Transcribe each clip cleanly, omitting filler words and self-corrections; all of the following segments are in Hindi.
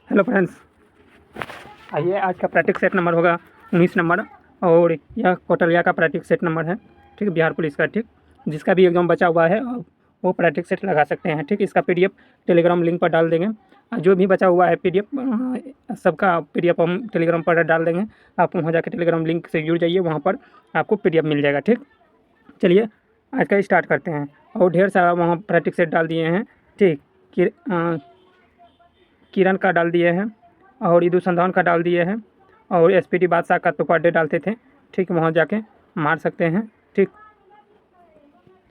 हेलो फ्रेंड्स, आइए आज का प्रैक्टिस सेट नंबर होगा 19 नंबर और यह कोटलिया का प्रैक्टिस सेट नंबर है। ठीक, बिहार पुलिस का। ठीक, जिसका भी एग्जाम बचा हुआ है वो प्रैक्टिस सेट लगा सकते हैं। ठीक, इसका पीडीएफ टेलीग्राम लिंक पर डाल देंगे। जो भी बचा हुआ है पीडीएफ सबका पीडीएफ हम टेलीग्राम पर डाल देंगे। आप वहाँ जाकर टेलीग्राम लिंक से जुड़ जाइए, वहाँ पर आपको पीडीएफ मिल जाएगा। ठीक, चलिए आज का स्टार्ट करते हैं। और ढेर सारा वहाँ प्रैक्टिस सेट डाल दिए हैं। ठीक, किरण का डाल दिए हैं और ईदु संधान का डाल दिए हैं और एसपीटी बादशाह का तो पर डे डालते थे। ठीक, वहाँ जाके मार सकते हैं। ठीक,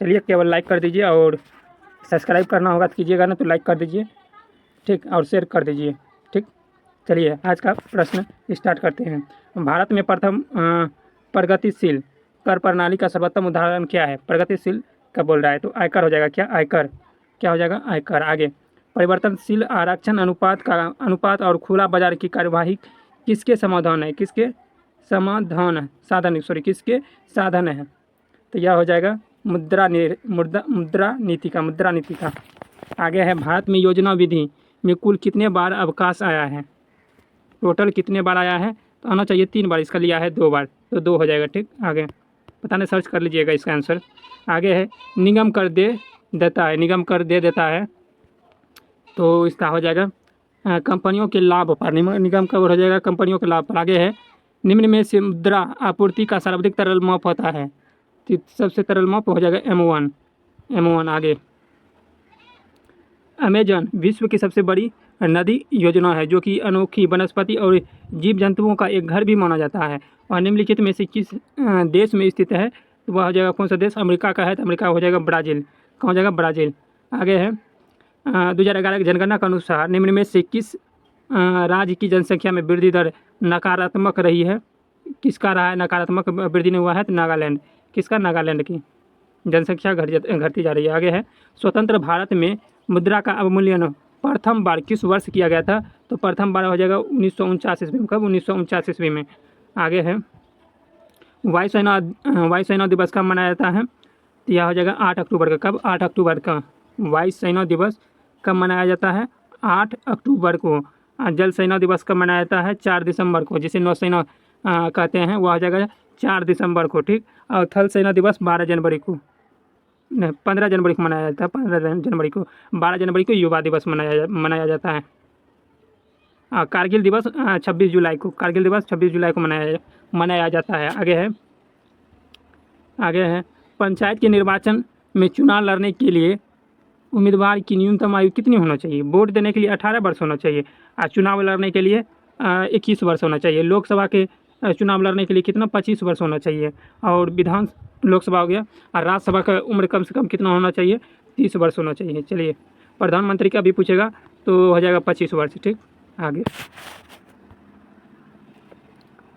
चलिए केवल लाइक कर दीजिए और सब्सक्राइब करना होगा तो कीजिएगा, ना तो लाइक कर दीजिए। ठीक, और शेयर कर दीजिए। ठीक, चलिए आज का प्रश्न स्टार्ट करते हैं। भारत में प्रथम प्रगतिशील कर प्रणाली का सर्वोत्तम उदाहरण क्या है? प्रगतिशील का बोल रहा है तो आयकर हो जाएगा। क्या आयकर? क्या हो जाएगा? आयकर। आगे, परिवर्तनशील आरक्षण अनुपात और खुला बाजार की कार्यवाही किसके समाधान है? किसके समाधान साधन किसके साधन है? तो यह हो जाएगा मुद्रा नीति का। आगे है, भारत में योजना विधि में कुल कितने बार अवकाश आया है? टोटल कितने बार आया है? तो आना चाहिए 3 बार, इसका लिया है 2 बार, तो 2 हो जाएगा। ठीक, आगे पता नहीं, सर्च कर लीजिएगा इसका आंसर। आगे है, निगम कर दे देता है तो इसका हो जाएगा कंपनियों के लाभ पर। निगम का हो जाएगा कंपनियों के लाभ पर। आगे है, निम्न में से मुद्रा आपूर्ति का सर्वाधिक तरल माप होता है? तो सबसे तरल माप हो जाएगा M1। आगे, अमेजन विश्व की सबसे बड़ी नदी योजना है जो कि अनोखी वनस्पति और जीव जंतुओं का एक घर भी माना जाता है और निम्नलिखित में से किस देश में स्थित है? तो वह हो जाएगा कौन सा देश? अमेरिका का है, तो अमेरिका हो जाएगा ब्राज़ील। कहाँ हो जाएगा? ब्राज़ील। आगे है, 2011 की जनगणना के अनुसार निम्न में से किस राज्य की जनसंख्या में वृद्धि दर नकारात्मक रही है? किसका रहा है नकारात्मक वृद्धि नहीं हुआ है? तो नागालैंड। किसका? नागालैंड की जनसंख्या घटती जा रही है। आगे है, स्वतंत्र भारत में मुद्रा का अवमूल्यन प्रथम बार किस वर्ष किया गया था? तो प्रथम बार हो जाएगा 1949 ईस्वी में। कब? 1949 ईस्वी में। आगे है, वायुसेना दिवस कब मनाया जाता है? तो यह हो जाएगा 8 अक्टूबर का। कब? 8 अक्टूबर का वायुसेना दिवस कब मनाया जाता है? 8 अक्टूबर को। जल सेना दिवस कब मनाया जाता है? 4 दिसंबर को, जिसे नौसेना कहते हैं, वह हो जाएगा 4 दिसंबर को। ठीक, और थल सेना दिवस 12 जनवरी को, 15 जनवरी को मनाया जाता है। 15 जनवरी को। 12 जनवरी को युवा दिवस मनाया जाता है। कारगिल दिवस 26 जुलाई को। कारगिल दिवस 26 जुलाई को मनाया जाता है। आगे है, पंचायत के निर्वाचन में चुनाव लड़ने के लिए उम्मीदवार की न्यूनतम आयु कितनी होना चाहिए? वोट देने के लिए 18 वर्ष होना चाहिए और चुनाव लड़ने के लिए 21 वर्ष होना चाहिए। लोकसभा के चुनाव लड़ने के लिए कितना? 25 वर्ष होना चाहिए। और लोकसभा हो गया। और राज्यसभा का उम्र कम से कम कितना होना चाहिए? 30 वर्ष होना चाहिए। चलिए, प्रधानमंत्री का भी पूछेगा तो हो जाएगा 25 वर्ष। ठीक,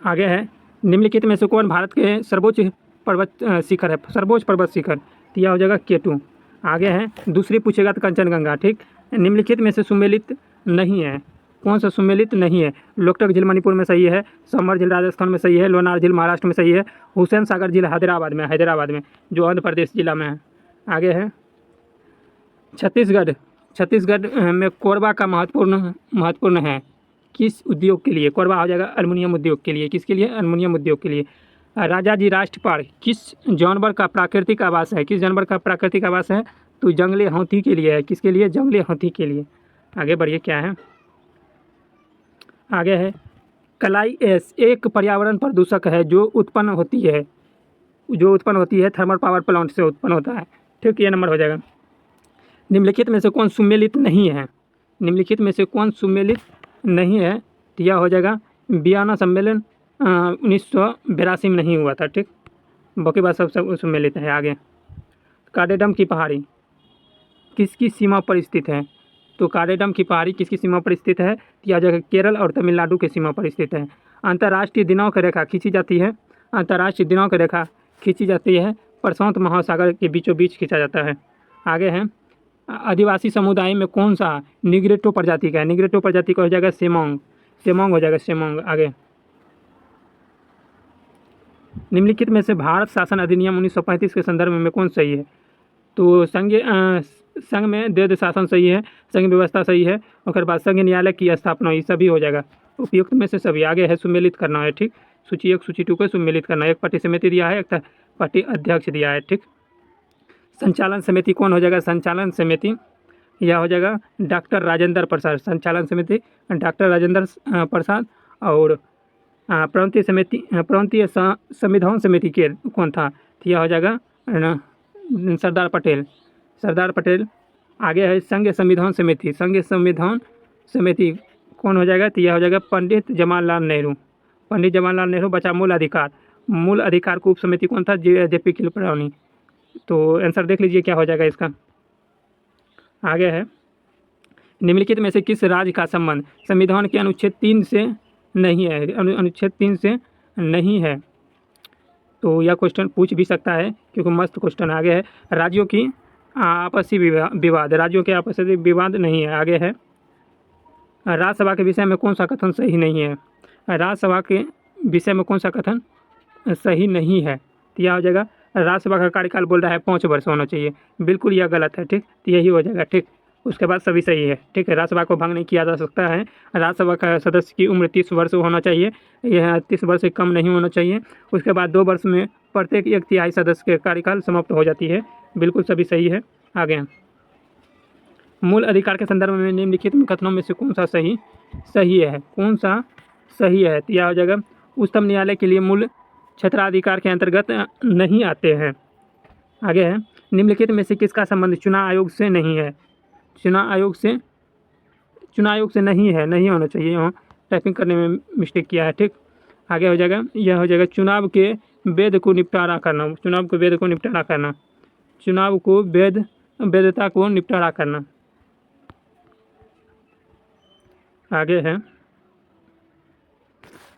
आगे है, निम्नलिखित में से कौन भारत के सर्वोच्च पर्वत शिखर है? सर्वोच्च पर्वत शिखर, तो यह हो जाएगा K2। आगे है, दूसरी पूछेगा तो कंचनजंगा। ठीक, निम्नलिखित में से सुमेलित नहीं है। कौन सा सुमेलित नहीं है? लोकटक झील मणिपुर में सही है, संभर झील राजस्थान में सही है, लोनार झील महाराष्ट्र में सही है, हुसैन सागर झील हैदराबाद में जो आंध्र प्रदेश जिला में है। आगे है, छत्तीसगढ़ में कोरबा का महत्वपूर्ण है किस उद्योग के लिए? कोरबा हो जाएगा एल्युमिनियम उद्योग के लिए। किसके लिए? एल्युमिनियम उद्योग के लिए। राजाजी राष्ट्रीय पार्क किस जानवर का प्राकृतिक आवास है? किस जानवर का प्राकृतिक आवास है? तो जंगली हाथी के लिए है। किसके लिए? जंगली हाथी के लिए। आगे बढ़िए, क्या है? आगे है, कलाई एस एक पर्यावरण प्रदूषक है जो उत्पन्न होती है थर्मल पावर प्लांट से उत्पन्न होता है। ठीक, ये नंबर हो जाएगा। निम्नलिखित में से कौन सुमेलित नहीं है? निम्नलिखित में से कौन सुमेलित नहीं है? तो यह हो जाएगा वियना सम्मेलन 1982 में नहीं हुआ था। ठीक, बाकी बात सब सुमेलित है। आगे, कार्डेडम की पहाड़ी किसकी सीमा पर स्थित है? तो कार्डेडम की पहाड़ी किसकी सीमा पर स्थित है? तो यह जगह केरल और तमिलनाडु की सीमा पर स्थित है। अंतर्राष्ट्रीय दिनांक रेखा खींची जाती है प्रशांत महासागर के बीचों बीच खींचा जाता है। आगे है, आदिवासी समुदाय में कौन सा निग्रेटो प्रजाति का है? निग्रेटो प्रजाति का हो जाएगा सेमोंग हो जाएगा सेमोंग। आगे, निम्नलिखित में से भारत शासन अधिनियम 1935 के संदर्भ में कौन सही है? तो संघ में द्वैध शासन सही है, संघ व्यवस्था सही है, उसके बाद संघ न्यायालय की स्थापना, ये सभी हो जाएगा। उपयुक्त में से सभी। आगे है सुमेलित करना है, ठीक। सूची 1 सूची 2 को सुमेलित करना है। एक पार्टी समिति दिया है, एक पार्टी अध्यक्ष दिया है, ठीक। संचालन समिति कौन हो जाएगा? संचालन समिति यह हो जाएगा डॉक्टर राजेंद्र प्रसाद। संचालन समिति डॉक्टर राजेंद्र प्रसाद। और प्रांतीय समिति, प्रांतीय संविधान समिति के कौन था? तो यह हो जाएगा सरदार पटेल। सरदार पटेल। आगे है संघ संविधान समिति। संघ संविधान समिति कौन हो जाएगा? तो यह हो जाएगा पंडित जवाहरलाल नेहरू। पंडित जवाहरलाल नेहरू। बचा मूल अधिकार। मूल अधिकार को उप समिति कौन था? जेपी कृपलानी। तो आंसर देख लीजिए क्या हो जाएगा इसका। आगे है निम्नलिखित में से किस राज्य का संबंध संविधान के अनुच्छेद 3 से नहीं है? अनुच्छेद 3 से नहीं है। तो यह क्वेश्चन पूछ भी सकता है क्योंकि मस्त क्वेश्चन। आगे है राज्यों की आपसी विवाद। राज्यों के आपसी विवाद नहीं है। आगे है राज्यसभा के विषय में कौन सा कथन सही नहीं है? राज्यसभा के विषय में कौन सा कथन सही नहीं है? तो यह हो जाएगा राज्यसभा का कार्यकाल बोल रहा है 5 वर्ष होना चाहिए। बिल्कुल यह गलत है, ठीक। तो यही हो जाएगा, ठीक। उसके बाद सभी सही है, ठीक है। राज्यसभा को भंग नहीं किया जा सकता है। राज्यसभा का सदस्य की उम्र 30 वर्ष होना चाहिए। यह 30 वर्ष से कम नहीं होना चाहिए। उसके बाद 2 वर्ष में प्रत्येक 1/3 सदस्य के कार्यकाल समाप्त हो जाती है। बिल्कुल सभी सही है। आगे मूल अधिकार के संदर्भ में निम्नलिखित कथनों में से कौन सा सही है? कौन सा सही है? तो यह हो जाएगा उच्चतम न्यायालय के लिए मूल क्षेत्राधिकार के अंतर्गत नहीं आते हैं। आगे है निम्नलिखित में से किसका संबंध चुनाव आयोग से नहीं है? चुनाव आयोग से नहीं है, नहीं होना चाहिए। यहाँ टाइपिंग करने में मिस्टेक किया है, ठीक। आगे हो जाएगा यह हो जाएगा चुनाव के वेद को निपटारा करना। चुनाव को वेद को निपटारा करना। चुनाव को वैधता को निपटारा करना। आगे है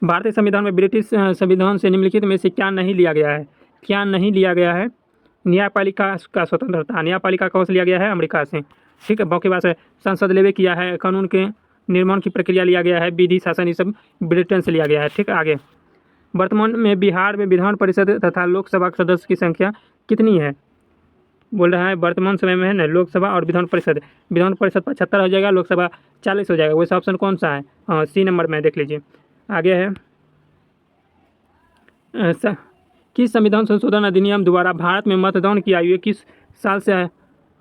भारतीय संविधान में ब्रिटिश संविधान से निम्नलिखित में से क्या नहीं लिया गया है? क्या नहीं लिया गया है? न्यायपालिका का स्वतंत्रता। न्यायपालिका कहाँ से लिया गया है? अमेरिका से, ठीक है। बाकी बात है संसद लेवे किया है। कानून के निर्माण की प्रक्रिया लिया गया है। विधि शासन ये सब ब्रिटेन से लिया गया है, ठीक। आगे वर्तमान में बिहार में विधान परिषद तथा लोकसभा सदस्य की संख्या कितनी है? बोल रहा है वर्तमान समय में है ना लोकसभा और विधान परिषद। विधान परिषद 75 हो जाएगा, लोकसभा 40 हो जाएगा। वैसे ऑप्शन कौन सा है? हाँ, सी नंबर में देख लीजिए। आगे है किस संविधान संशोधन अधिनियम द्वारा भारत में मतदान की आयु किस साल से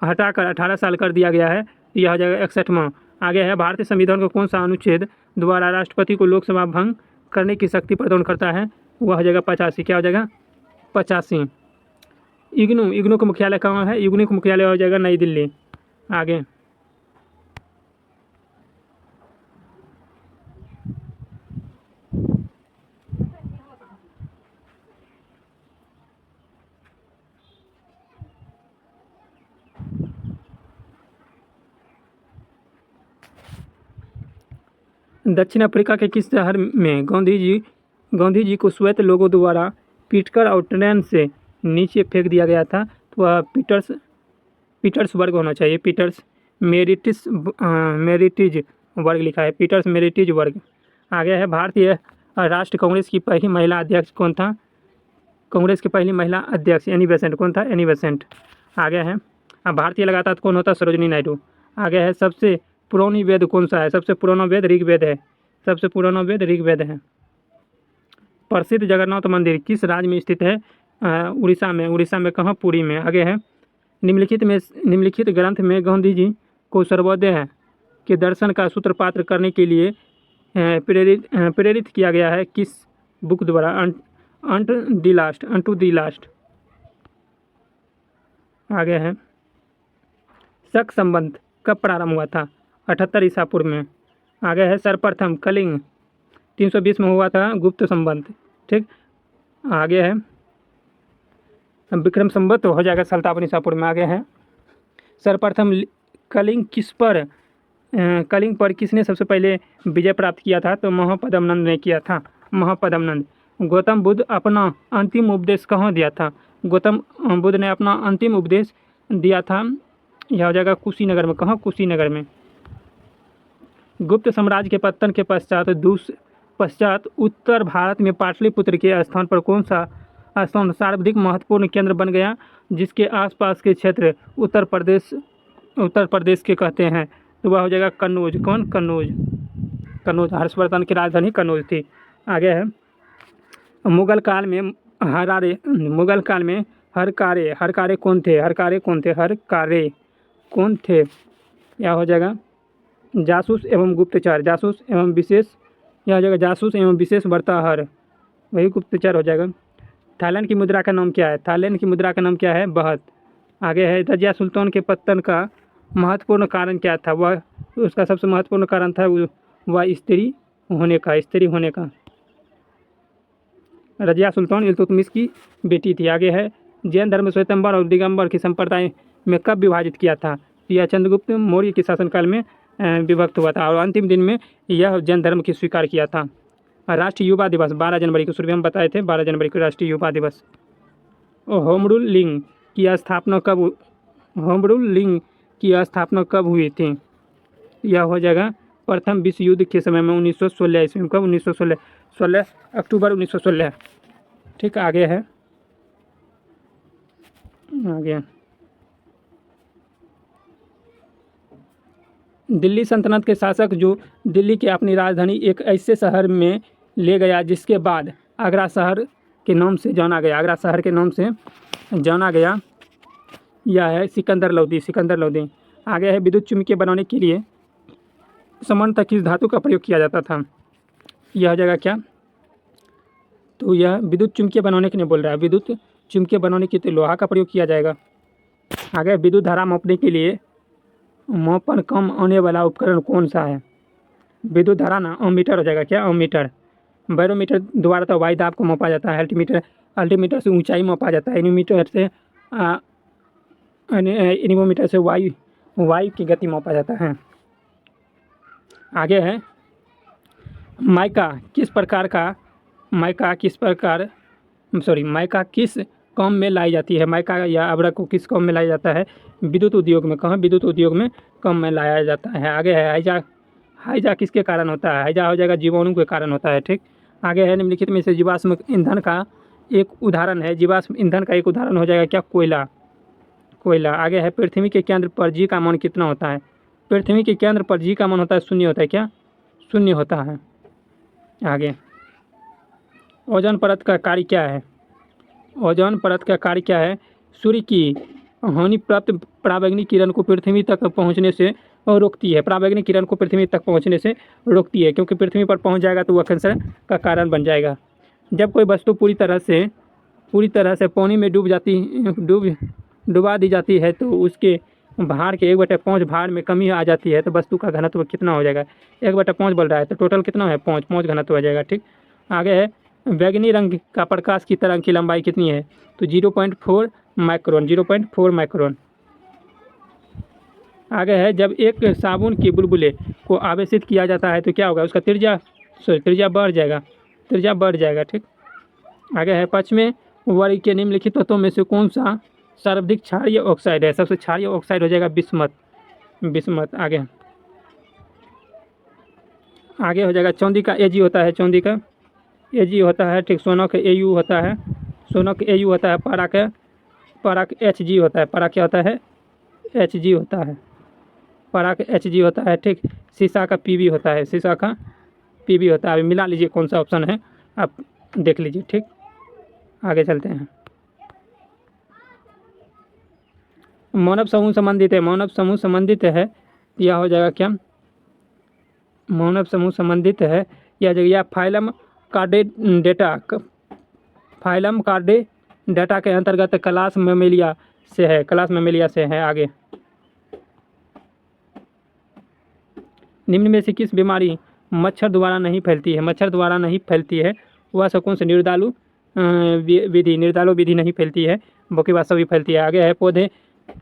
हटाकर 18 साल कर दिया गया है? यह हो जाएगा 61वां। आगे है भारतीय संविधान को कौन सा अनुच्छेद द्वारा राष्ट्रपति को लोकसभा भंग करने की शक्ति प्रदान करता है? वह हो जाएगा 85। क्या हो जाएगा? 85। इग्नू का मुख्यालय कहाँ है? इग्नू का मुख्यालय हो जाएगा नई दिल्ली। आगे दक्षिण अफ्रीका के किस शहर में गांधी जी को श्वेत लोगों द्वारा पीटकर और ट्रेन से नीचे फेंक दिया गया था? तो वह पीटर्सबर्ग होना चाहिए। मेरिटिज वर्ग लिखा है। पीटर्स मेरिटिज वर्ग। आगे है भारतीय राष्ट्र कांग्रेस की पहली महिला अध्यक्ष कौन था? कांग्रेस की पहली महिला अध्यक्ष एनी बेसेंट। कौन था? Annie Besant. आगे है भारतीय लगातार कौन होता? सरोजिनी नायडू। आगे है सबसे पुरानी वेद कौन सा है? सबसे पुराना वेद ऋग्वेद है। सबसे पुराना वेद ऋग्वेद है। प्रसिद्ध जगन्नाथ मंदिर किस राज्य में स्थित है? उड़ीसा में। उड़ीसा में कहाँ? पुरी में। आगे है निम्नलिखित ग्रंथ में गांधी जी को सर्वोदय के दर्शन का सूत्रपात करने के लिए प्रेरित किया गया है किस बुक द्वारा? Unto the last. आगे है शक संबंध कब प्रारंभ हुआ था? 78 ईसा पूर्व में। आगे है सर्वप्रथम कलिंग 320 में हुआ था गुप्त संबंध, ठीक। आगे है विक्रम संवत हो जाएगा 57 ईसा पूर्व में। आगे है सर्वप्रथम कलिंग पर किसने सबसे पहले विजय प्राप्त किया था? तो महापद्मनंद ने किया था। महापद्मनंद। गौतम बुद्ध अपना अंतिम उपदेश कहाँ दिया था? गौतम बुद्ध ने अपना अंतिम उपदेश दिया था, यह हो जाएगा कुशीनगर में। कहाँ? कुशीनगर में। गुप्त साम्राज्य के पतन के पश्चात उत्तर भारत में पाटलिपुत्र के स्थान पर कौन सा स्थान सर्वाधिक महत्वपूर्ण केंद्र बन गया, जिसके आसपास के क्षेत्र उत्तर प्रदेश उत्तर प्रदेश के कहते हैं, तो वह हो जाएगा कन्नौज। कौन? कन्नौज। कन्नौज हर्षवर्धन की राजधानी कन्नौज थी। आगे है मुगल काल में मुगल काल में हरकारे कौन थे? हरकारे कौन थे? यह हो जाएगा जासूस एवं गुप्तचर। जासूस एवं विशेष, यह हो जाएगा जासूस एवं विशेष वार्ताहर, वही गुप्तचर हो जाएगा। थाईलैंड की मुद्रा का नाम क्या है? थाईलैंड की मुद्रा का नाम क्या है? बहत। आगे है रजिया सुल्तान के पतन का महत्वपूर्ण कारण क्या था? वह उसका सबसे महत्वपूर्ण कारण था वह स्त्री होने का। रजिया सुल्तान इल्तुतमिश की बेटी थी। आगे है जैन धर्म श्वेतंबर और दिगंबर की संप्रदाय में कब विभाजित किया था? यह चंद्रगुप्त मौर्य के शासनकाल में विभक्त हुआ था और अंतिम दिन में यह जैन धर्म की स्वीकार किया था। राष्ट्रीय युवा दिवस 12 जनवरी को, शुरू में हम बताए थे 12 जनवरी को राष्ट्रीय युवा दिवस। होम रूल लिंग की स्थापना कब हुई थी? यह हो जाएगा प्रथम विश्व युद्ध के समय में 1916 ईस्वी में। कब? 1916, 16 अक्टूबर 1916। ठीक, आगे है दिल्ली सल्तनत के शासक जो दिल्ली की अपनी राजधानी एक ऐसे शहर में ले गया जिसके बाद आगरा शहर के नाम से जाना गया, यह है सिकंदर लोदी। आगे है विद्युत चुम्बकीय बनाने के लिए सामान्यतः किस धातु का प्रयोग किया जाता था? यह हो जाएगा क्या? तो यह विद्युत चुम्बकीय बनाने के लिए बोल रहा है, विद्युत चुम्बकीय बनाने के लिए लोहा का प्रयोग किया जाएगा। आगे विद्युत धारा मापने के लिए मापन कम आने वाला उपकरण कौन सा है? विद्युत धारा ना अमीटर हो जाएगा। क्या? अमीटर। बैरोमीटर द्वारा तो वायु दाब को मापा जाता है। अल्टीमीटर से ऊंचाई मापा जाता है। एनीमोमीटर से वायु की गति मापा जाता है। आगे है माइका किस काम में लाई जाती है? माइका या अभ्रक को किस काम में लाया जाता है? विद्युत उद्योग में। कहाँ? विद्युत उद्योग में काम में लाया जाता है। आगे है हाइजा किसके कारण होता है? हाइजा हो जाएगा जीवाणु के कारण होता है। ठीक, आगे है निम्नलिखित में से जीवाश्म ईंधन का एक उदाहरण है। जीवाश्म ईंधन का एक उदाहरण हो जाएगा क्या? कोयला। आगे है पृथ्वी के केंद्र पर जी का मान कितना होता है? पृथ्वी के केंद्र पर जी का मान होता है 0 होता है। क्या? 0 होता है। आगे ओजोन परत का कार्य क्या है? ओजोन परत का कार्य क्या है? सूर्य की हानि प्राप्त पराबैंगनी किरण को पृथ्वी तक पहुंचने से रोकती है। पराबैंगनी किरण को पृथ्वी तक पहुंचने से रोकती है, क्योंकि पृथ्वी पर पहुंच जाएगा तो वह कैंसर का कारण बन जाएगा। जब कोई वस्तु पूरी तरह से पानी में डुबा दी जाती है तो उसके भार के 1/5 भार में कमी आ जाती है, तो वस्तु का घनत्व कितना हो जाएगा? 1/5 बोल रहा है, तो टोटल कितना है? 5 घनत्व हो जाएगा। ठीक, आगे है बैंगनी रंग का प्रकाश की तरंग की लंबाई कितनी है? तो 0.4 माइक्रोन। आगे है जब एक साबुन के बुलबुले को आवेशित किया जाता है तो क्या होगा? उसका त्रिज्या बढ़ जाएगा। ठीक, आगे है पश्चिमी वर्ग के निम्नलिखित तत्वों में से कौन सा सर्वाधिक क्षारीय ऑक्साइड है? सबसे क्षारीय ऑक्साइड हो जाएगा बिस्मथ। आगे हो जाएगा चांदी का Ag होता है। ठीक, सोना का Au होता है। पारा का Hg होता है। पारा क्या होता है? Hg होता है। ठीक, शीशा का Pb होता है। मिला लीजिए कौन सा ऑप्शन है, आप देख लीजिए। ठीक, आगे चलते हैं। मानव समूह संबंधित है। यह हो जाएगा क्या? मानव समूह संबंधित है यह जगह फाइलम कार्डेटा के अंतर्गत क्लास मेमेलिया से है। आगे निम्न में से किस बीमारी मच्छर द्वारा नहीं फैलती है? वह कौन से? निर्दालु विधि नहीं फैलती है, बाकी बात सभी फैलती है। आगे है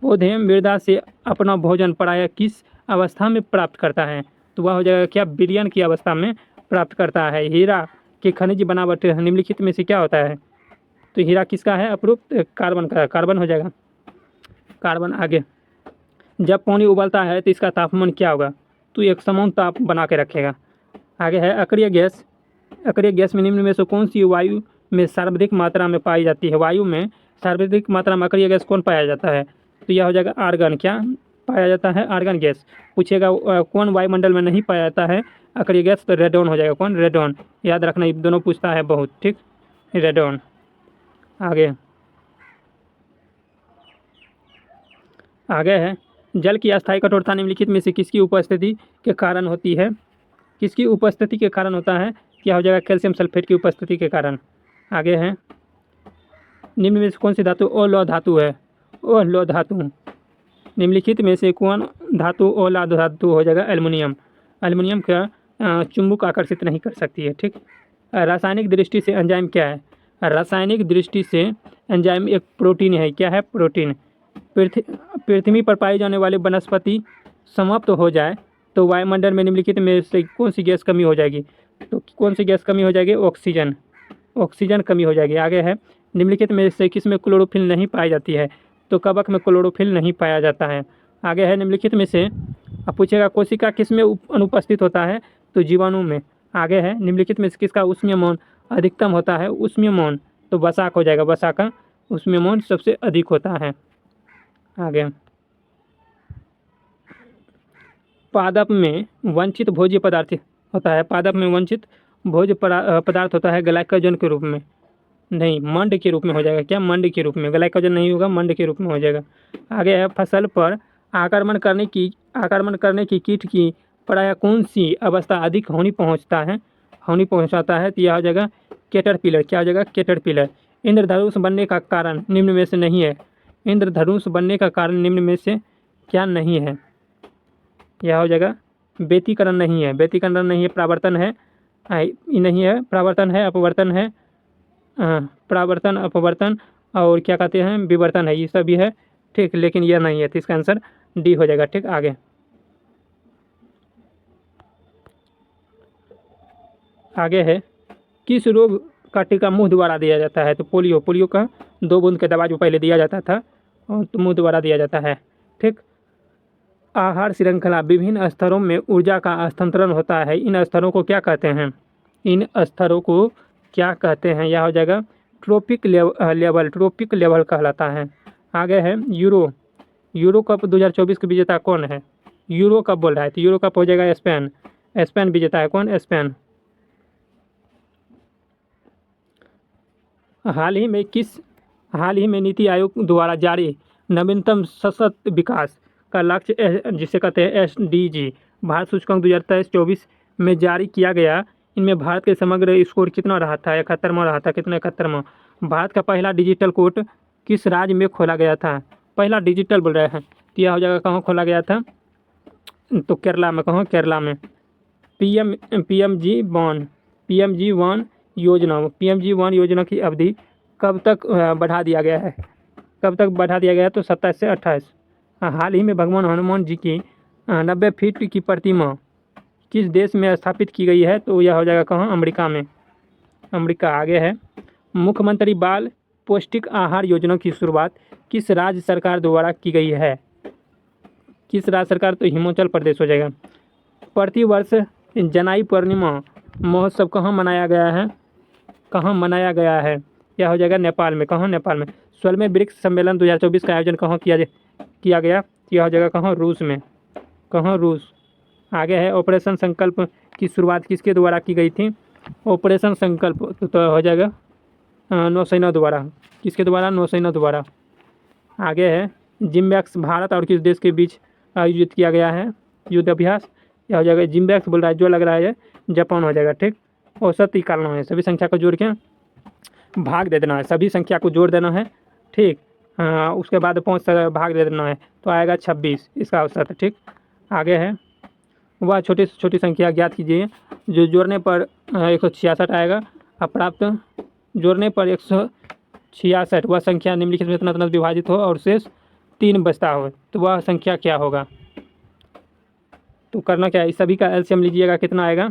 पौधे मृदा से अपना भोजन प्रायः किस अवस्था में प्राप्त करता है? तो वह हो जाएगा क्या? विलयन की अवस्था में प्राप्त करता है। हीरा की खनिज बनावट निम्नलिखित में से क्या होता है? तो हीरा किसका है? अपरूप कार्बन हो जाएगा। कार्बन। आगे जब पानी उबलता है तो इसका तापमान क्या होगा? तो एक समान ताप बना के रखेगा। आगे है अक्रिय गैस में निम्न में से कौन सी वायु में सर्वाधिक मात्रा में पाई जाती है? वायु में सर्वाधिक मात्रा में अक्रिय गैस कौन पाया जाता है? तो यह हो जाएगा आर्गन। क्या? पाया जाता है? Argon gas. पूछेगा कौन वायुमंडल में नहीं पाया जाता है अक्रिय गैस? तो रेडॉन हो जाएगा। कौन? रेडॉन। याद रखना, ये दोनों पूछता है बहुत, ठीक, रेडॉन। आगे आगे है, जल की अस्थायी कठोरता निम्नलिखित में से किसकी उपस्थिति के कारण होती है? किसकी उपस्थिति के कारण होता है? क्या हो जाएगा? कैल्शियम सल्फेट की उपस्थिति के कारण। आगे है, निम्न में से कौन सी धातु अलौह धातु है? अलौह धातु। निम्नलिखित में से कौन धातु अलौह धातु हो जाएगा? एल्युमिनियम। एल्युमिनियम का चुंबक आकर्षित नहीं कर सकती है, ठीक। रासायनिक दृष्टि से एंजाइम क्या है? रासायनिक दृष्टि से एंजाइम एक प्रोटीन है। क्या है? प्रोटीन। पृथ्वी पर पाई जाने वाली वनस्पति समाप्त हो जाए तो वायुमंडल में निम्नलिखित में से कौन सी गैस कमी हो जाएगी? तो कौन सी गैस कमी हो जाएगी? ऑक्सीजन। ऑक्सीजन कमी हो जाएगी। आगे है, निम्नलिखित में से किस में क्लोरोफिल नहीं पाई जाती है? तो कवक में क्लोरोफिल नहीं पाया जाता है। आगे है, निम्नलिखित में से अब पूछेगा कोशिका किस में अनुपस्थित होता है? तो जीवाणु में। आगे है, निम्नलिखित में से किसका ऊष्मीय मौन अधिकतम होता है? ऊष्मीय मौन तो वसा हो जाएगा। वसा का ऊष्मीय मौन सबसे अधिक होता है। आगे, पादप में वंचित भोज्य पदार्थ होता है। पादप में वंचित भोज्य पदार्थ होता है ग्लाइकोजन के रूप में, नहीं, मंड के रूप में हो जाएगा। क्या? मंड के रूप में। ग्लाइकोजन नहीं होगा, मंड के रूप में हो जाएगा। आगे है, फसल पर आक्रमण करने की कीट की प्रायः कौन सी अवस्था अधिक हानि पहुंचाता है? तो यह हो जाएगा कैटरपिलर। क्या हो जाएगा? कैटरपिलर। इंद्रधनुष बनने का कारण निम्न में से नहीं है। इंद्रधनुष बनने का कारण निम्न में से क्या नहीं है? यह हो जाएगा व्यतिकरण नहीं है। व्यतिकरण नहीं है, परावर्तन है, नहीं है, परावर्तन है, अपवर्तन है, परावर्तन, अपवर्तन और क्या कहते हैं? विवर्तन है। ये सभी है, ठीक, लेकिन यह नहीं है। तो इसका आंसर डी हो जाएगा, ठीक। आगे है, किस रोग का टीका मुंह द्वारा दिया जाता है? तो पोलियो। पोलियो का 2 बूंद के दवा जो पहले दिया जाता था और तो मुंह द्वारा दिया जाता है, ठीक। आहार श्रृंखला विभिन्न स्तरों में ऊर्जा का हस्तांतरण होता है। इन स्तरों को क्या कहते हैं? इन स्तरों को क्या कहते हैं? यह हो जाएगा ट्रोपिक लेवल। ट्रोपिक लेवल कहलाता है। आगे है, यूरो कप 2024 के विजेता कौन है? यूरो कप बोल रहा है तो यूरो कप हो जाएगा स्पेन। स्पेन विजेता है। कौन? स्पेन। हाल ही में नीति आयोग द्वारा जारी नवीनतम सशक्त विकास का लक्ष्य जिसे कहते हैं SDG भारत सूचकांक 2023-24 में जारी किया गया। इनमें भारत के समग्र स्कोर कितना रहा था? 71वां रहा था। कितना? 71वां। भारत का पहला डिजिटल कोर्ट किस राज्य में खोला गया था? पहला डिजिटल बोल रहे हैं तो यह हो जाएगा कहाँ खोला गया था? तो केरला में। कहाँ? केरला में। PMG-1 योजना की अवधि कब तक बढ़ा दिया गया है? कब तक बढ़ा दिया गया है? तो 27 से 28। हाल ही में भगवान हनुमान जी की 90 फीट की प्रतिमा किस देश में स्थापित की गई है? तो यह हो जाएगा कहाँ? अमेरिका में। अमेरिका। आगे है, मुख्यमंत्री बाल पौष्टिक आहार योजना की शुरुआत किस राज्य सरकार द्वारा की गई है? किस राज्य सरकार? तो हिमाचल प्रदेश हो जाएगा। प्रतिवर्ष जनाई पूर्णिमा महोत्सव कहाँ मनाया गया है? कहाँ मनाया गया है? यह हो जाएगा नेपाल में। कहाँ? नेपाल में। 16वें ब्रिक्स सम्मेलन 2024 का आयोजन कहाँ किया गया? यह हो जाएगा कहाँ? रूस में। कहाँ? रूस। आगे है, ऑपरेशन संकल्प की शुरुआत किसके द्वारा की गई थी? ऑपरेशन संकल्प तो हो जाएगा नौसेना द्वारा। किसके द्वारा? नौसेना द्वारा। आगे है, जिम्बैक्स भारत और किस देश के बीच आयोजित किया गया है युद्ध अभ्यास? यह हो जाएगा जिम्बैक्स बोल रहा है, जो लग रहा है जापान हो जाएगा, ठीक। औसत निकालना है, सभी संख्या को जोड़ के भाग दे देना है, सभी संख्या को जोड़ देना है, ठीक। उसके बाद 5 से भाग दे देना है तो आएगा 26 इसका औसत, ठीक। आगे है, वह छोटी से छोटी संख्या ज्ञात कीजिए जो जोड़ने पर 166 आएगा। प्राप्त जोड़ने पर 166 वह संख्या निम्नलिखित में इतना विभाजित हो और शेष 3 बचता हो तो वह संख्या क्या होगा? तो करना क्या है, इस सभी का एलसीएम लीजिएगा, कितना आएगा?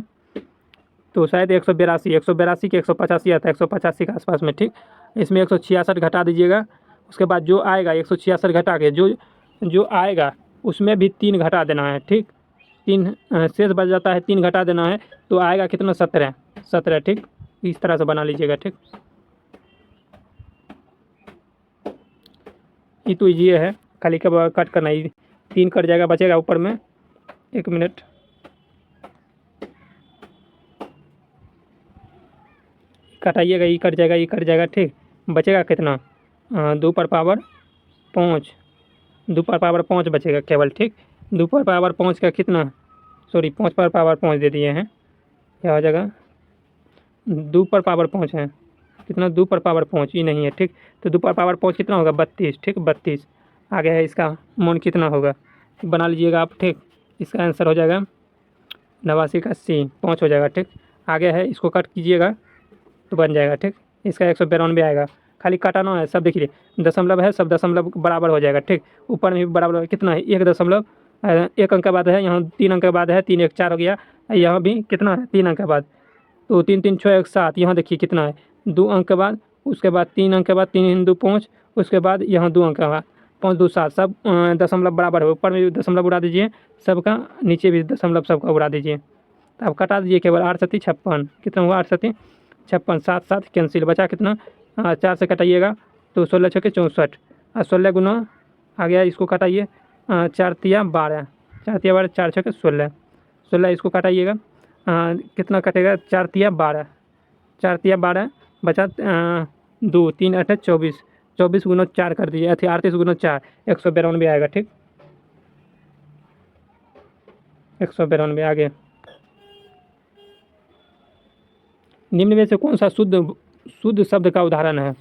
तो शायद 182 के 185 आता है, 185 के आसपास में, ठीक। इसमें 166 घटा दीजिएगा, उसके बाद जो आएगा 166 घटा के जो आएगा उसमें भी 3 घटा देना है, ठीक। 3 शेष बच जाता है, 3 घटा देना है तो आएगा कितना? 17, ठीक। इस तरह से बना लीजिएगा, ठीक। ये तो ये है, खाली कब कट करना है, 3 कट जाएगा, बचेगा ऊपर में 1 मिनट। कटाइएगा, ये कट जाएगा, ये कट जाएगा, ठीक। बचेगा कितना? 2 पर पावर 5, 2 पर पावर 5 बचेगा केवल, ठीक। 2 पर पावर 5 का कितना, सॉरी 5 पर पावर 5 दे दिए हैं, क्या हो जाएगा? 2 पर पावर 5 है, कितना? 2 पर पावर 5 ही नहीं है, ठीक। तो 2 पर पावर 5 कितना होगा? 32, ठीक, 32। आगे है इसका मूल कितना होगा, बना लीजिएगा आप, ठीक। इसका आंसर हो जाएगा 89 का सी, 5 हो जाएगा, ठीक। आगे है, इसको कट कीजिएगा तो बन जाएगा, ठीक। इसका 192 आएगा, खाली काटाना है, सब देखिए दशमलव है, सब दशमलव बराबर हो जाएगा, ठीक। ऊपर में भी बराबर कितना है? 1 दशमलव 1 अंक के बाद है, यहाँ 3 अंक के बाद है, 3 1 4 हो गया, यहाँ भी कितना है? 3 अंक के बाद, तो 3 3 6 1 7, यहाँ देखिए कितना है? 2 अंक के बाद, उसके बाद 3 अंक के बाद, 3 2 5, उसके बाद यहाँ 2 अंक के बाद 5 2 7, सब दशमलव बराबर है। ऊपर में भी दशमलव उड़ा दीजिए सबका, नीचे भी दशमलव सबका उड़ा दीजिए। तो अब कटा दीजिए केवल 8 7 56, कितना हुआ? 8 7 56, 7 7 कैंसिल, बचा कितना? 4 से कटाइएगा तो 16 6 64, और 16 गुना आ गया, इसको कटाइए 4 तिया 12, 4 तिया 12, 4 6 16, 16 इसको कटाइएगा कितना कटेगा? 4 तिया 12, 4 तिया 12 बचा 2 3 8 24, 24 गुना 4 कर दीजिए, 38 गुना 4, 192 आएगा, ठीक। 192 आ गया। निम्न में से कौन सा शुद्ध शब्द का उदाहरण है?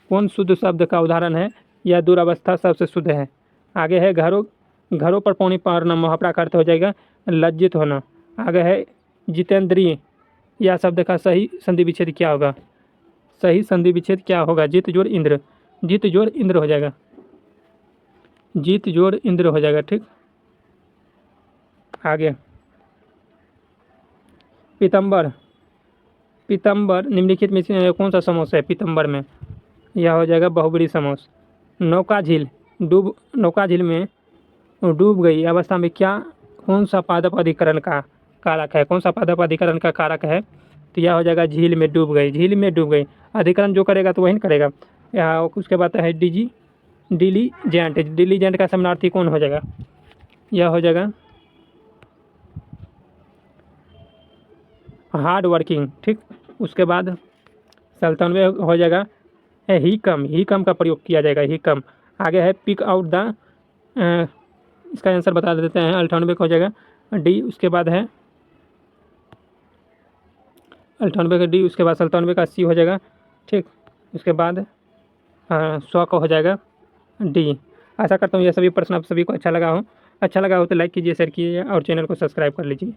कौन शुद्ध शब्द का उदाहरण है या दूरावस्था सबसे शुद्ध है? आगे है, घरों पर पानी पड़ना, मुहावरा का अर्थ हो जाएगा लज्जित होना। आगे है, जितेंद्रिय, यह शब्द का सही संधि विच्छेद क्या होगा? सही संधि विच्छेद क्या होगा? जित जोड़ इंद्र, जित जोड़ इंद्र हो जाएगा, जित जोड़ इंद्र हो जाएगा, ठीक। आगे पीतम्बर, पीतम्बर निम्नलिखित में से कौन सा समोस है? पीतम्बर में यह हो जाएगा बहुबरी समोस। नौका झील, नौका झील में डूब गई अवस्था में क्या, कौन सा पादप अधिकरण का कारक है? कौन सा पादप अधिकरण का कारक है? तो यह हो जाएगा झील में डूब गई, झील में डूब गई। अधिकरण जो करेगा तो वही न करेगा। या उसके बाद है डिलीजेंट, डिलीजेंट का समानार्थी कौन हो जाएगा? यह हो जाएगा हार्ड वर्किंग, ठीक। उसके बाद 97 हो जाएगा ही कम का प्रयोग किया जाएगा, ही कम। आगे है पिक आउट द, इसका आंसर बता देते हैं, 98 का हो जाएगा डी। उसके बाद है 98 का डी, उसके बाद 97 का सी हो जाएगा, ठीक। उसके बाद 100 का हो जाएगा डी। आशा करता हूँ यह सभी प्रश्न आप सभी को अच्छा लगा हो तो लाइक कीजिए, शेयर कीजिए और चैनल को सब्सक्राइब कर लीजिए।